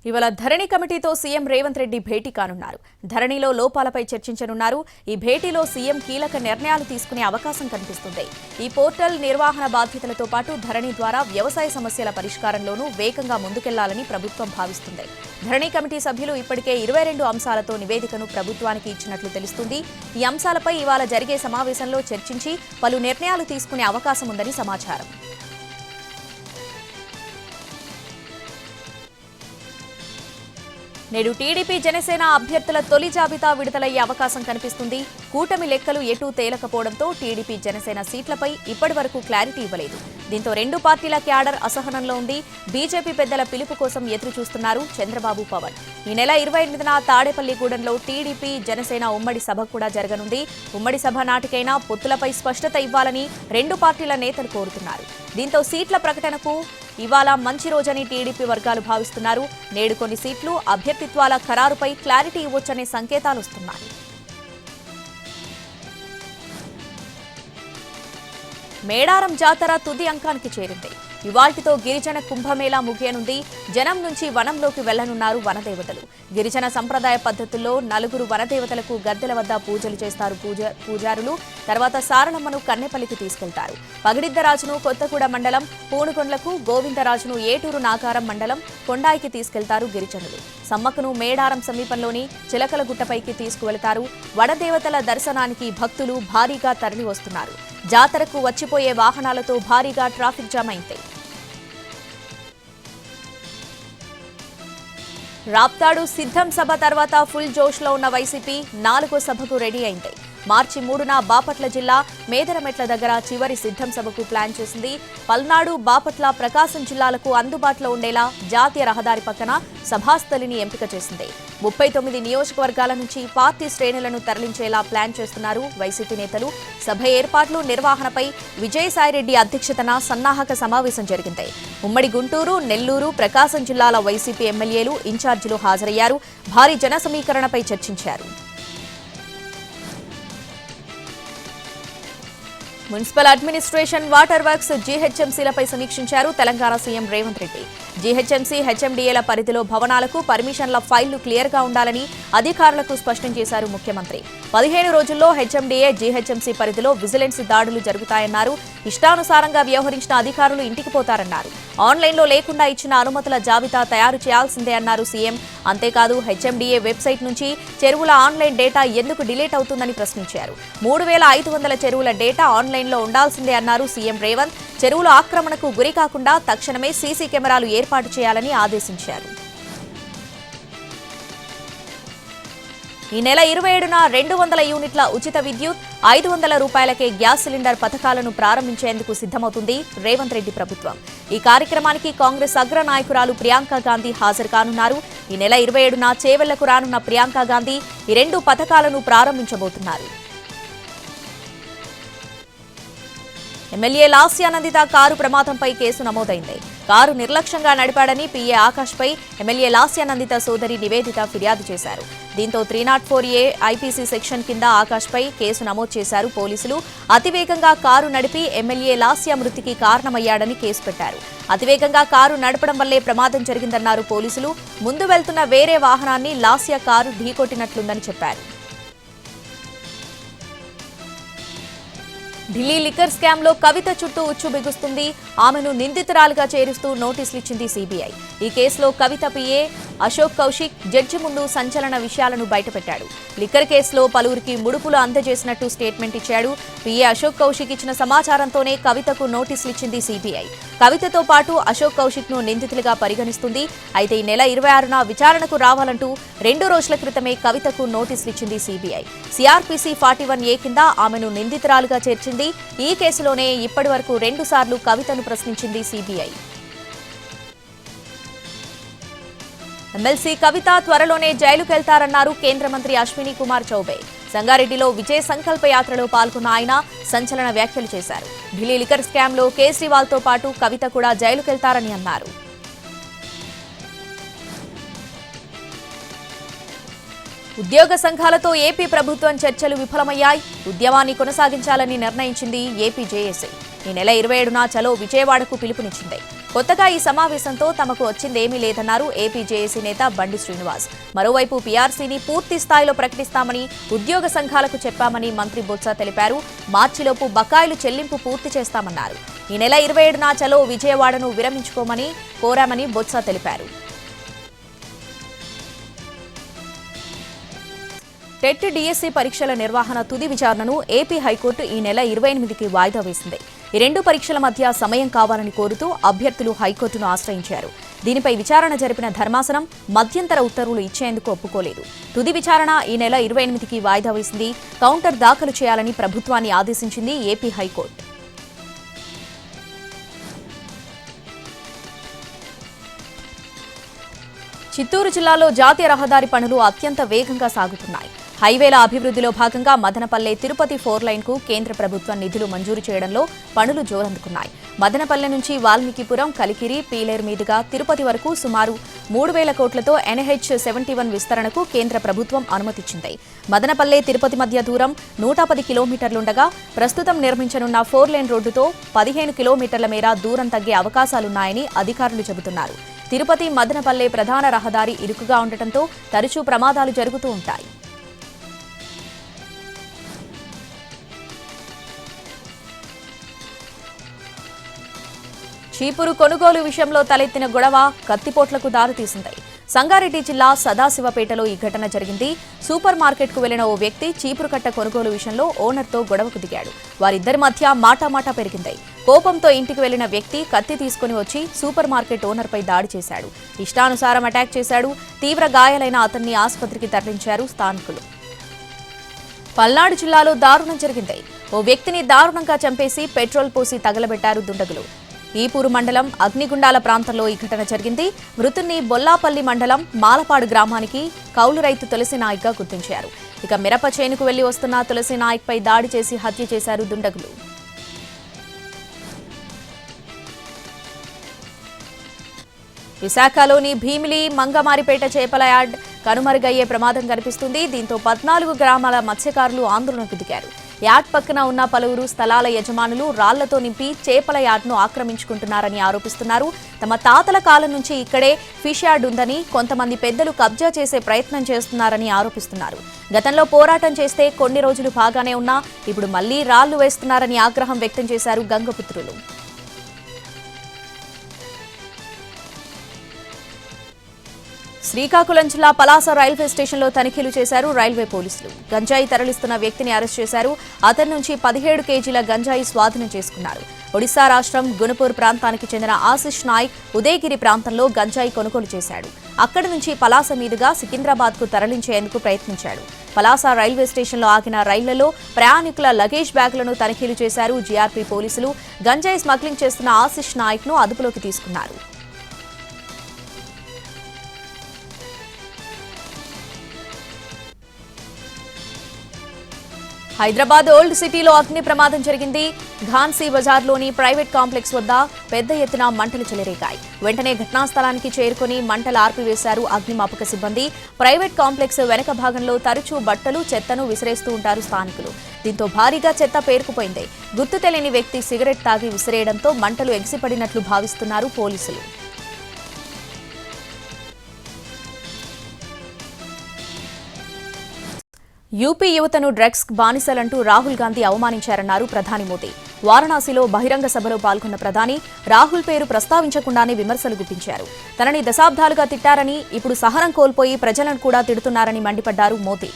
ఇవాళ ధరణి కమిటీతో సీఎం రేవంత్ రెడ్డి భేటీ కానున్నారు. ధరణిలో లోపాలపై చర్చించనున్నారు. ఈ భేటీలో సీఎం కీలక నిర్ణయాలు తీసుకునే అవకాశం కనిపిస్తుంది. ఈ పోర్టల్ నిర్వహణ బాధ్యతలతో పాటు ధరణి ద్వారా వ్యవసాయ సమస్యల పరిష్కారంలోనూ వేగంగా ముందుకెళ్లాలని ప్రభుత్వం భావిస్తుంది. ధరణి కమిటీ సభ్యులు ఇప్పటికే 22 అంశాలతో నివేదికను ప్రభుత్వానికి ఇచ్చినట్లు తెలుస్తుంది. ఈ అంశాలపై ఇవాళ జరిగే సమావేశంలో చర్చించి పలు నిర్ణయాలు తీసుకునే అవకాశం ఉందని సమాచారం. నేడు టీడీపీ జనసేన అభ్యర్థుల తొలి జాబితా విడుదలయ్యే అవకాశం కనిపిస్తుంది. కూటమి లెక్కలు ఎటూ తేలకపోవడంతో టీడీపీ జనసేన సీట్లపై ఇప్పటి వరకు క్లారిటీ ఇవ్వలేదు. దీంతో రెండు పార్టీల క్యాడర్ అసహనంలో ఉంది. బీజేపీ పెద్దల పిలుపు కోసం ఎదురు చూస్తున్నారు చంద్రబాబు, పవన్. ఈ నెల 28న తాడేపల్లిగూడెంలో టీడీపీ జనసేన ఉమ్మడి సభ కూడా జరగనుంది. ఉమ్మడి సభ నాటికైనా పొత్తులపై స్పష్టత ఇవ్వాలని రెండు పార్టీల నేతలు కోరుతున్నారు. దీంతో సీట్ల ప్రకటనకు ఇవాళ మంచి రోజని టీడీపీ వర్గాలు భావిస్తున్నారు. నేడు కొన్ని సీట్లు అభ్యర్థిత్వాల ఖరారుపై క్లారిటీ ఇవ్వొచ్చనే సంకేతాలు వస్తున్నాయి. మేడారం జాతర తుది అంకానికి చేరింది. ఇవాల్టితో గిరిజన కుంభమేళా ముగియనుంది. జనం నుంచి వనంలోకి వెళ్లనున్నారు వనదేవతలు. గిరిజన సంప్రదాయ పద్ధతుల్లో 4 వనదేవతలకు గద్దెల వద్ద పూజలు చేస్తారు పూజారులు. తర్వాత సారలమ్మను కన్నెపల్లికి తీసుకెళ్తారు. పగిడిద్దరాజును కొత్తగూడ మండలం పూనుకొండలకు, గోవిందరాజును ఏటూరు నాగారం మండలం కొండాయికి తీసుకెళ్తారు గిరిజనులు. సమ్మక్కను మేడారం సమీపంలోని చిలకలగుట్టపైకి తీసుకువెళతారు. వనదేవతల దర్శనానికి భక్తులు భారీగా తరలి వస్తున్నారు. జాతరకు వచ్చిపోయే వాహనాలతో భారీగా ట్రాఫిక్ జామ్ అయింది. రాప్తాడు సిద్ధం సభ తర్వాత ఫుల్ జోష్లో ఉన్న వైసీపీ 4వ సభకు రెడీ అయింది. మార్చి 3న బాపట్ల జిల్లా మేదరమెట్ల దగ్గర చివరి సిద్ధం సభకు ప్లాన్ చేసింది. పల్నాడు, బాపట్ల, ప్రకాశం జిల్లాలకు అందుబాటులో ఉండేలా జాతీయ రహదారి పక్కన సభాస్థలిని ఎంపిక చేసింది. 39 నియోజకవర్గాల నుంచి పార్టీ శ్రేణులను తరలించేలా ప్లాన్ చేస్తున్నారు వైసీపీ నేతలు. సభ ఏర్పాట్లు, నిర్వహణపై విజయసాయిరెడ్డి అధ్యక్షతన సన్నాహక సమావేశం జరిగింది. ఉమ్మడి గుంటూరు, నెల్లూరు, ప్రకాశం జిల్లాల వైసీపీ ఎమ్మెల్యేలు, ఇన్ఛార్జీలు హాజరయ్యారు. భారీ జన సమీకరణపై చర్చించారు. మున్సిపల్ అడ్మినిస్ట్రేషన్, వాటర్ వర్క్స్, జీహెచ్ఎంసీలపై సమీక్షించారు తెలంగాణ సీఎం రేవంత్ రెడ్డి. జీహెచ్ఎంసీ, హెచ్ఎండీఏల పరిధిలో భవనాలకు పర్మిషన్ల ఫైళ్లు క్లియర్గా ఉండాలని అధికారులకు స్పష్టం చేశారు ముఖ్యమంత్రి. 15 రోజుల్లో హెచ్ఎండీఏ, జీహెచ్ఎంసీ పరిధిలో విజిలెన్స్ దాడులు జరుగుతాయన్నారు. ఇష్టానుసారంగా వ్యవహరించిన అధికారులు ఇంటికి పోతారన్నారు. ఆన్లైన్లో లేకుండా ఇచ్చిన అనుమతుల జాబితా తయారు చేయాల్సిందే అన్నారు సీఎం. అంతేకాదు, హెచ్ఎండీఏ వెబ్సైట్ నుంచి చెరువుల ఆన్లైన్ డేటా ఎందుకు డిలీట్ అవుతుందని ప్రశ్నించారు. 3500 చెరువుల డేటా ఆన్లైన్లో ఉండాల్సిందే అన్నారు సీఎం రేవంత్. చెరువుల ఆక్రమణకు గురి కాకుండా తక్షణమే సీసీ కెమెరాలు ఏర్పాటు చేయాలని ఆదేశించారు. ఈ నెల 27న 200 యూనిట్ల ఉచిత విద్యుత్, 500 రూపాయలకే గ్యాస్ సిలిండర్ పథకాలను ప్రారంభించేందుకు సిద్ధమవుతుంది రేవంత్ రెడ్డి ప్రభుత్వం. ఈ కార్యక్రమానికి కాంగ్రెస్ అగ్ర నాయకురాలు ప్రియాంక గాంధీ హాజరు కానున్నారు. ఈ నెల 27న చేవెళ్లకు రానున్న ప్రియాంక గాంధీ ఈ 2 పథకాలను ప్రారంభించబోతున్నారు. ఎమ్మెల్యే లాస్యానందిత కారు ప్రమాదంపై కేసు నమోదైంది. కారు నిర్లక్ష్యంగా నడిపాడని పీఏ ఆకాష్పై ఎమ్మెల్యే లాస్యానందిత సోదరి నివేదిత ఫిర్యాదు చేశారు. దీంతో 304A ఐపీసీ సెక్షన్ కింద ఆకాష్పై కేసు నమోదు చేశారు పోలీసులు. అతివేగంగా కారు నడిపి ఎమ్మెల్యే లాస్యా మృతికి కారణమయ్యాడని కేసు పెట్టారు. అతివేగంగా కారు నడపడం వల్లే ప్రమాదం జరిగిందన్నారు పోలీసులు. ముందు వెళ్తున్న వేరే వాహనాన్ని లాస్యా కారు ఢీకొట్టినట్లుందని చెప్పారు. ఢిల్లీ లిక్కర్ స్కామ్ లో కవిత చుట్టూ ఉచ్చు బిగుస్తుంది. ఆమెను నిందితురాలుగా చేరుస్తూ నోటీసులు ఇచ్చింది సీబీఐ. ఈ కేసులో కవిత పీఏ అశోక్ కౌశిక్ జడ్జి ముందు సంచలన విషయాలను బయటపెట్టాడు. లిక్కర్ కేసులో పలువురికి ముడుపులు అందజేసినట్టు స్టేట్మెంట్ ఇచ్చాడు. పీఏ అశోక్ కౌశిక్ ఇచ్చిన సమాచారంతోనే కవితకు నోటీసులు ఇచ్చింది సీబీఐ. కవితతో పాటు అశోక్ కౌశిక్ ను నిందితులుగా పరిగణిస్తుంది. అయితే ఈ నెల 26న విచారణకు రావాలంటూ 2 రోజుల క్రితమే కవితకు నోటీసులు ఇచ్చింది సీబీఐ. సిఆర్పీసీ 41A కింద ఆమెను నిందితురాలుగా చేర్చింది. ఈ కేసులోనే ఇప్పటి వరకు 2 సార్లు కవితను ప్రశ్నించింది సీబీఐ. ఎమ్మెల్సీ కవిత త్వరలోనే జైలుకెళ్తారన్నారు కేంద్ర మంత్రి అశ్విని కుమార్ చౌబే. సంగారెడ్డిలో విజయ్ సంకల్ప యాత్రలో పాల్గొన్న ఆయన సంచలన వ్యాఖ్యలు చేశారు. ఢిల్లీ లిక్కర్ స్కామ్ లో కేజ్రీవాల్తో పాటు కవిత కూడా జైలుకెళ్తారని అన్నారు. ఉద్యోగ సంఘాలతో ఏపీ ప్రభుత్వం చర్చలు విఫలమయ్యాయి. ఉద్యమాన్ని కొనసాగించాలని నిర్ణయించింది ఏపీ జేఏసీ. ఈ నెల 27న చలో విజయవాడకు పిలుపునిచ్చింది. కొత్తగా ఈ సమావేశంతో తమకు వచ్చిందేమీ లేదన్నారు ఏపీ జేఏసీ నేత బండి శ్రీనివాస్. మరోవైపు పీఆర్సీని పూర్తి స్థాయిలో ప్రకటిస్తామని ఉద్యోగ సంఘాలకు చెప్పామని మంత్రి బొత్స తెలిపారు. మార్చిలోపు బకాయిలు చెల్లింపు పూర్తి చేస్తామన్నారు. ఈ నెల 27న చలో విజయవాడను విరమించుకోమని కోరామని బొత్స తెలిపారు. టెట్ డిఎస్సీ పరీక్షల నిర్వహణ తుది విచారణను ఏపీ హైకోర్టు ఈ నెల 28కి వాయిదా వేసింది. ఈ రెండు పరీక్షల మధ్య సమయం కావాలని కోరుతూ అభ్యర్థులు హైకోర్టును ఆశ్రయించారు. దీనిపై విచారణ జరిపిన ధర్మాసనం మధ్యంతర ఉత్తర్వులు ఇచ్చేందుకు ఒప్పుకోలేదు. తుది విచారణ ఈ నెల 28కి వాయిదా వేసింది. కౌంటర్ దాఖలు చేయాలని ప్రభుత్వాన్ని ఆదేశించింది ఏపీ హైకోర్టు. చిత్తూరు జిల్లాలో జాతీయ రహదారి పనులు అత్యంత వేగంగా సాగుతున్నాయి. హైవేల అభివృద్ధిలో భాగంగా మదనపల్లె తిరుపతి 4 లైన్కు కేంద్ర ప్రభుత్వం నిధులు మంజూరు చేయడంలో పనులు జోరందుకున్నాయి. మదనపల్లె నుంచి వాల్మీకిపురం, కలికిరి, పీలేరు మీదుగా తిరుపతి వరకు సుమారు 3,000 కోట్లతో NH71 విస్తరణకు కేంద్ర ప్రభుత్వం అనుమతిచ్చింది. మదనపల్లె తిరుపతి మధ్య దూరం 110 కిలోమీటర్లుండగా ప్రస్తుతం నిర్మించనున్న 4 లైన్ రోడ్డుతో 15 కిలోమీటర్ల మేర దూరం తగ్గే అవకాశాలున్నాయని అధికారులు చెబుతున్నారు. తిరుపతి మదనపల్లె ప్రధాన రహదారి ఇరుకుగా ఉండటంతో తరచూ ప్రమాదాలు జరుగుతూ ఉంటాయి. చీపురు కొనుగోలు విషయంలో తలెత్తిన గొడవ కత్తిపోట్లకు దారితీసింది. సంగారెడ్డి జిల్లా సదాశివపేటలో ఈ ఘటన జరిగింది. సూపర్ మార్కెట్కు వెళ్లిన ఓ వ్యక్తి చీపురు కట్ట కొనుగోలు విషయంలో ఓనర్తో గొడవకు దిగాడు. వారిద్దరి మధ్య మాటామాటా పెరిగింది. కోపంతో ఇంటికి వెళ్లిన వ్యక్తి కత్తి తీసుకుని వచ్చి సూపర్ మార్కెట్ ఓనర్పై దాడి చేశాడు. ఇష్టానుసారం అటాక్ చేశాడు. తీవ్ర గాయాలైన అతన్ని ఆసుపత్రికి తరలించారు స్థానికులు. పల్నాడు జిల్లాలో దారుణం జరిగింది. ఓ వ్యక్తిని దారుణంగా చంపేసి పెట్రోల్ పోసి తగలబెట్టారు దుండగులు. ఈపూరు మండలం అగ్నిగుండాల ప్రాంతంలో ఈ ఘటన జరిగింది. మృతుణ్ణి బొల్లాపల్లి మండలం మాలపాడు గ్రామానికి కౌలు రైతు తులసి నాయక్గా గుర్తించారు. ఇక మిరప చేనుకు వెళ్లి వస్తున్న తులసి నాయక్పై దాడి చేసి హత్య చేశారు దుండగులు. విశాఖలోని భీమిలి మంగమారిపేట చేపల యార్డ్ కనుమరుగయ్యే ప్రమాదం కనిపిస్తుంది. దీంతో 14 గ్రామాల మత్స్యకారులు ఆందోళనకు దిగారు. యార్డ్ పక్కన ఉన్న పలువురు స్థలాల యజమానులు రాళ్లతో నింపి చేపల యార్డ్ను ఆక్రమించుకుంటున్నారని ఆరోపిస్తున్నారు. తమ తాతల కాలం నుంచి ఇక్కడే ఫిష్ యార్డ్ ఉందని, కొంతమంది పెద్దలు కబ్జా చేసే ప్రయత్నం చేస్తున్నారని ఆరోపిస్తున్నారు. గతంలో పోరాటం చేస్తే కొన్ని రోజులు బాగానే ఉన్నా ఇప్పుడు మళ్లీ రాళ్లు వేస్తున్నారని ఆగ్రహం వ్యక్తం చేశారు గంగపుత్రులు. శ్రీకాకుళం జిల్లా పలాస రైల్వే స్టేషన్లో తనిఖీలు చేశారు రైల్వే పోలీసులు. గంజాయి తరలిస్తున్న వ్యక్తిని అరెస్ట్ చేశారు. అతని నుంచి 17 కేజీల గంజాయి స్వాధీనం చేసుకున్నారు. ఒడిశా రాష్ట్రం గుణపూర్ ప్రాంతానికి చెందిన ఆశిష్ నాయక్ ఉదయగిరి ప్రాంతంలో గంజాయి కొనుగోలు చేశాడు. అక్కడి నుంచి పలాస మీదుగా సికింద్రాబాద్కు తరలించేందుకు ప్రయత్నించాడు. పలాస రైల్వే స్టేషన్లో ఆగిన రైళ్లలో ప్రయాణికుల లగేజ్ బ్యాగులను తనిఖీలు చేశారు జీఆర్పీ పోలీసులు. గంజాయి స్మగ్లింగ్ చేస్తున్న ఆశిష్ నాయక్ను అదుపులోకి తీసుకున్నారు. హైదరాబాద్ ఓల్డ్ సిటీలో అగ్ని ప్రమాదం జరిగింది. ఘాన్సీ బజార్లోని ప్రైవేట్ కాంప్లెక్స్ వద్ద పెద్ద ఎత్తున మంటలు చెలరేగాయి. వెంటనే ఘటనా స్థలానికి చేరుకుని మంటలు ఆర్పివేశారు అగ్నిమాపక సిబ్బంది. ప్రైవేట్ కాంప్లెక్స్ వెనక భాగంలో తరచూ బట్టలు, చెత్తను విసిరేస్తూ ఉంటారు స్థానికులు. దీంతో భారీగా చెత్త పేరుకుపోయింది. గుర్తు తెలియని వ్యక్తి సిగరెట్ తాగి విసిరేయడంతో మంటలు ఎగిసిపడినట్లు భావిస్తున్నారు పోలీసులు. యూపీ యువతను డ్రగ్స్ బానిసలంటూ రాహుల్ గాంధీ అవమానించారన్నారు ప్రధాని మోదీ. వారణాసిలో బహిరంగ సభలో పాల్గొన్న ప్రధాని రాహుల్ పేరు ప్రస్తావించకుండానే విమర్శలు గుప్పించారు. తనని దశాబ్దాలుగా తిట్టారని, ఇప్పుడు సహనం కోల్పోయి ప్రజలను కూడా తిడుతున్నారని మండిపడ్డారు Modi.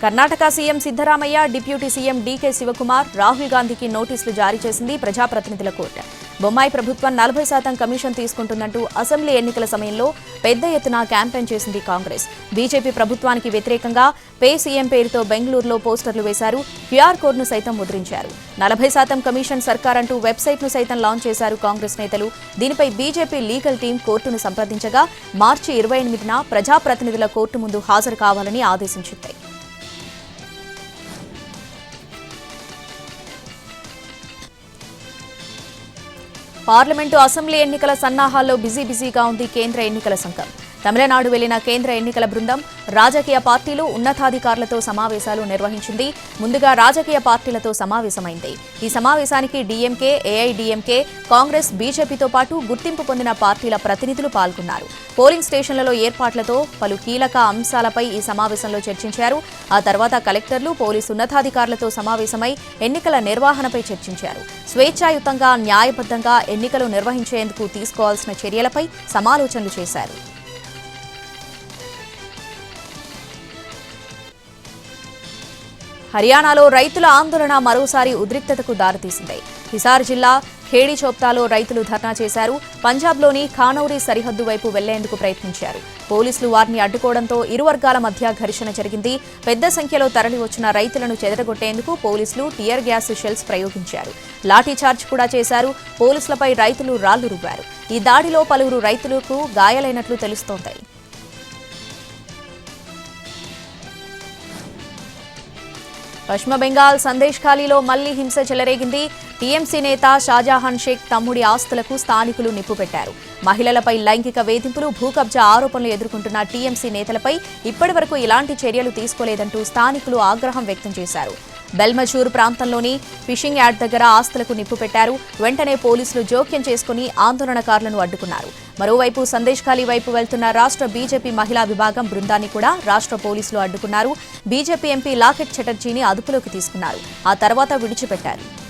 Karnataka CM Siddaramaiah, deputy CM DK Shivakumar Rahul గాంధీకి నోటీసులు జారీ చేసింది ప్రజాప్రతినిధుల కోర్టు. బొమ్మాయి ప్రభుత్వం 40% కమిషన్ తీసుకుంటుందంటూ అసెంబ్లీ ఎన్నికల సమయంలో పెద్ద ఎత్తున క్యాంపెయిన్ చేసింది కాంగ్రెస్. బీజేపీ ప్రభుత్వానికి వ్యతిరేకంగా పే సీఎం పేరుతో బెంగళూరులో పోస్టర్లు వేశారు. క్యూఆర్ కోడ్ను సైతం ముద్రించారు. 40% కమిషన్ సర్కార్ అంటూ వెబ్సైట్ను సైతం లాంచ్ చేశారు కాంగ్రెస్ నేతలు. దీనిపై బీజేపీ లీగల్ టీం కోర్టును సంప్రదించగా మార్చి 28న ప్రజాప్రతినిధుల కోర్టు ముందు హాజరు కావాలని ఆదేశించింది. పార్లమెంటు, అసెంబ్లీ ఎన్నికల సన్నాహాల్లో బిజీగా ఉంది కేంద్ర ఎన్నికల సంఘం. తమిళనాడు వెళ్లిన కేంద్ర ఎన్నికల బృందం రాజకీయ పార్టీలు ఉన్నతాధికారులతో సమావేశాలు నిర్వహించింది. ముందుగా రాజకీయ పార్టీలతో సమావేశమైంది. ఈ సమావేశానికి డీఎంకే, ఏఐడీఎంకే, కాంగ్రెస్, బీజేపీతో పాటు గుర్తింపు పొందిన పార్టీల ప్రతినిధులు పాల్గొన్నారు. పోలింగ్ స్టేషన్లలో ఏర్పాట్లతో పలు కీలక అంశాలపై ఈ సమావేశంలో చర్చించారు. ఆ తర్వాత కలెక్టర్లు, పోలీసు ఉన్నతాధికారులతో సమావేశమై ఎన్నికల నిర్వహణపై చర్చించారు. స్వేచ్ఛాయుతంగా, న్యాయబద్ధంగా ఎన్నికలు నిర్వహించేందుకు తీసుకోవాల్సిన చర్యలపై సమాలోచనలు చేశారు. హర్యానాలో రైతుల ఆందోళన మరోసారి ఉద్రిక్తతకు దారితీసింది. హిసార్ జిల్లా ఖేడి చోప్తాలో రైతులు ధర్నా చేశారు. పంజాబ్లోని ఖానౌరీ సరిహద్దు వైపు వెళ్లేందుకు ప్రయత్నించారు. పోలీసులు వారిని అడ్డుకోవడంతో ఇరు వర్గాల మధ్య ఘర్షణ జరిగింది. పెద్ద సంఖ్యలో తరలివచ్చిన రైతులను చెదరగొట్టేందుకు పోలీసులు టియర్ గ్యాస్ షెల్స్ ప్రయోగించారు. లాఠీచార్జ్ కూడా చేశారు. పోలీసులపై రైతులు రాళ్లు రువ్వారు. ఈ దాడిలో పలువురు రైతులకు గాయాలైనట్లు తెలుస్తోంది. పశ్చిమ బెంగాల్ సందేశ్ ఖాళీలో మళ్లీ హింస చెలరేగింది. టీఎంసీ నేత షాజహాన్ షేక్ తమ్ముడి ఆస్తులకు స్థానికులు నిప్పుపెట్టారు. మహిళలపై లైంగిక వేధింపులు, భూకబ్జా ఆరోపణలు ఎదుర్కొంటున్న టీఎంసీ నేతలపై ఇప్పటివరకు ఇలాంటి చర్యలు తీసుకోలేదంటూ స్థానికులు ఆగ్రహం వ్యక్తం చేశారు. బెల్మచూర్ ప్రాంతంలోని ఫిషింగ్ యార్డ్ దగ్గర ఆస్తులకు నిప్పు పెట్టారు. వెంటనే పోలీసులు జోక్యం చేసుకుని ఆందోళనకారులను అడ్డుకున్నారు. మరోవైపు సందేశ్ ఖాళీ వైపు వెళ్తున్న రాష్ట్ర బీజేపీ మహిళా విభాగం బృందాన్ని కూడా రాష్ట్ర పోలీసులు అడ్డుకున్నారు. బీజేపీ ఎంపీ లాకెట్ చటర్జీని అదుపులోకి తీసుకున్నారు. ఆ తర్వాత విడిచిపెట్టారు.